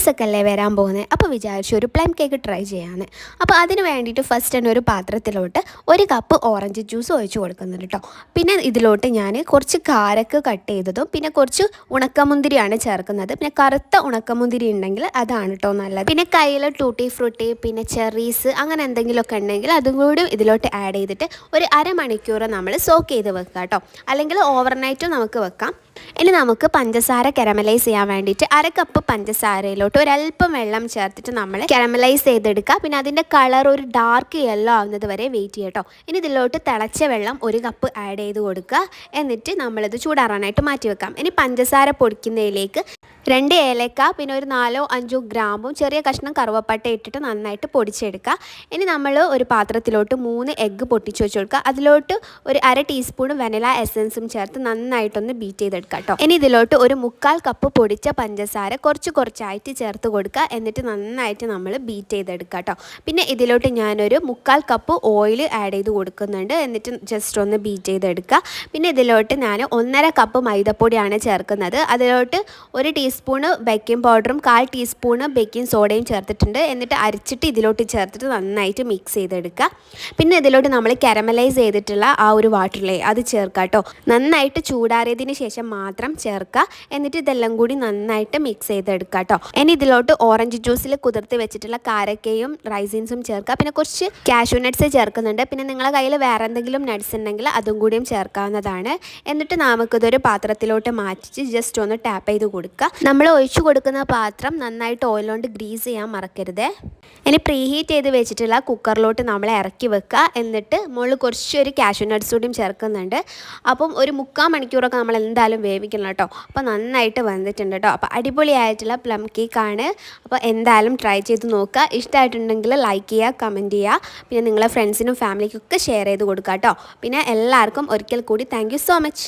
Christmas ഒക്കെ അല്ലേ വരാൻ പോകുന്നത്. അപ്പോൾ വിചാരിച്ചു ഒരു പ്ലം കേക്ക് ട്രൈ ചെയ്യാമെന്ന്. അപ്പോൾ അതിന് വേണ്ടിയിട്ട് ഫസ്റ്റ് തന്നെ ഒരു പാത്രത്തിലോട്ട് 1 കപ്പ് ഓറഞ്ച് ജ്യൂസ് ഒഴിച്ച് കൊടുക്കുന്നുണ്ട് കേട്ടോ. പിന്നെ ഇതിലോട്ട് ഞാൻ കുറച്ച് കാരക്ക് കട്ട് ചെയ്തതും പിന്നെ കുറച്ച് ഉണക്കമുന്തിരിയാണ് ചേർക്കുന്നത്. പിന്നെ കറുത്ത ഉണക്കമുന്തിരി ഉണ്ടെങ്കിൽ അതാണ് കേട്ടോ നല്ലത്. പിന്നെ കയ്യിൽ ടൂട്ടി ഫ്രൂട്ടി പിന്നെ ചെറീസ് അങ്ങനെ എന്തെങ്കിലുമൊക്കെ ഉണ്ടെങ്കിൽ അതും കൂടി ഇതിലോട്ട് ആഡ് ചെയ്തിട്ട് ഒരു അരമണിക്കൂർ നമ്മൾ സോക്ക് ചെയ്ത് വെക്കുക കേട്ടോ. അല്ലെങ്കിൽ ഓവർനൈറ്റും നമുക്ക് വെക്കാം. ഇനി നമുക്ക് പഞ്ചസാര കാരമലൈസ് ചെയ്യാൻ വേണ്ടിയിട്ട് 1 കപ്പ് പഞ്ചസാരയിലോട്ട് ഒരല്പം വെള്ളം ചേർത്തിട്ട് നമ്മൾ കാരമലൈസ് ചെയ്തെടുക്കുക. പിന്നെ അതിൻ്റെ കളർ ഒരു ഡാർക്ക് യെല്ലോ ആവുന്നത് വരെ വെയിറ്റ് ചെയ്യുക കേട്ടോ. ഇനി ഇതിലോട്ട് തിളച്ച വെള്ളം 1 കപ്പ് ആഡ് ചെയ്ത് കൊടുക്കുക. എന്നിട്ട് നമ്മളിത് ചൂടാറാനായിട്ട് മാറ്റി വെക്കാം. ഇനി പഞ്ചസാര പൊടിക്കുന്നതിലേക്ക് 2 ഏലക്ക പിന്നെ ഒരു 4-5 ഗ്രാമ്പും ചെറിയ കഷ്ണം കറുവപ്പട്ട ഇട്ടിട്ട് നന്നായിട്ട് പൊടിച്ചെടുക്കുക. ഇനി നമ്മൾ ഒരു പാത്രത്തിലോട്ട് 3 എഗ്ഗ് പൊട്ടിച്ച് വെച്ച് കൊടുക്കുക. അതിലോട്ട് ഒരു 1/2 ടീസ്പൂൺ വെനില എസൻസും ചേർത്ത് നന്നായിട്ടൊന്ന് ബീറ്റ് ചെയ്തെടുക്കുക കേട്ടോ. ഇനി ഇതിലോട്ട് ഒരു 1/4 കപ്പ് പൊടിച്ച പഞ്ചസാര കുറച്ചായിട്ട് ചേർത്ത് കൊടുക്കുക. എന്നിട്ട് നന്നായിട്ട് നമ്മൾ ബീറ്റ് ചെയ്തെടുക്കുക കേട്ടോ. പിന്നെ ഇതിലോട്ട് ഞാനൊരു 1/4 കപ്പ് ഓയിൽ ആഡ് ചെയ്ത് കൊടുക്കുന്നുണ്ട്. എന്നിട്ട് ജസ്റ്റ് ഒന്ന് ബീറ്റ് ചെയ്തെടുക്കുക. പിന്നെ ഇതിലോട്ട് ഞാൻ 1.5 കപ്പ് മൈദപ്പൊടിയാണ് ചേർക്കുന്നത്. അതിലോട്ട് 1 ടീസ്പൂണ് ബേക്കിംഗ് പൗഡറും 1/4 ടീസ്പൂണ് ബേക്കിംഗ് സോഡയും ചേർത്തിട്ടുണ്ട്. എന്നിട്ട് അരിച്ചിട്ട് ഇതിലോട്ട് ചേർത്തിട്ട് നന്നായിട്ട് മിക്സ് ചെയ്തെടുക്കുക. പിന്നെ ഇതിലോട്ട് നമ്മൾ കാരമലൈസ് ചെയ്തിട്ടുള്ള ആ ഒരു വാട്ടറിലെ അത് ചേർക്കുക കേട്ടോ. നന്നായിട്ട് ചൂടാറിയതിന് ശേഷം മാത്രം ചേർക്കുക. എന്നിട്ട് ഇതെല്ലാം കൂടി നന്നായിട്ട് മിക്സ് ചെയ്തെടുക്കുക കേട്ടോ. ഇനി ഇതിലോട്ട് ഓറഞ്ച് ജ്യൂസിൽ കുതിർത്ത് വെച്ചിട്ടുള്ള കാരക്കയും റൈസിൻസും ചേർക്കുക. പിന്നെ കുറച്ച് കാഷ്യൂ നട്ട്സ് ചേർക്കുന്നുണ്ട്. പിന്നെ നിങ്ങളുടെ കയ്യിൽ വേറെ എന്തെങ്കിലും നട്ട്സ് ഉണ്ടെങ്കിൽ അതും കൂടിയും ചേർക്കാവുന്നതാണ്. എന്നിട്ട് നമുക്കിതൊരു പാത്രത്തിലോട്ട് മാറ്റിച്ച് ജസ്റ്റ് ഒന്ന് ടാപ്പ് ചെയ്ത് കൊടുക്കുക. നമ്മൾ ഒഴിച്ചു കൊടുക്കുന്ന പാത്രം നന്നായിട്ട് ഓയിൽ കൊണ്ട് ഗ്രീസ് ചെയ്യാൻ മറക്കരുത്. ഇനി പ്രീഹീറ്റ് ചെയ്ത് വെച്ചിട്ടുള്ള കുക്കറിലോട്ട് നമ്മൾ ഇറക്കി വെക്കുക. എന്നിട്ട് മുകളിൽ കുറച്ചൊരു കാഷ്യൂ നട്ട്സ് കൂടിയും ചേർക്കുന്നുണ്ട്. അപ്പം ഒരു 3/4 മണിക്കൂറൊക്കെ നമ്മൾ എന്തായാലും വേവിക്കണം കേട്ടോ. അപ്പോൾ നന്നായിട്ട് വന്നിട്ടുണ്ട് കേട്ടോ. അപ്പോൾ അടിപൊളിയായിട്ടുള്ള പ്ലം കേക്കാണ്. അപ്പോൾ എന്തായാലും ട്രൈ ചെയ്ത് നോക്കുക. ഇഷ്ടമായിട്ടുണ്ടെങ്കിൽ ലൈക്ക് ചെയ്യുക, കമൻറ്റ് ചെയ്യുക. പിന്നെ നിങ്ങളെ ഫ്രണ്ട്സിനും ഫാമിലിക്കൊക്കെ ഷെയർ ചെയ്ത് കൊടുക്കുക കേട്ടോ. പിന്നെ എല്ലാവർക്കും ഒരിക്കൽ കൂടി താങ്ക് യു സോ മച്ച്.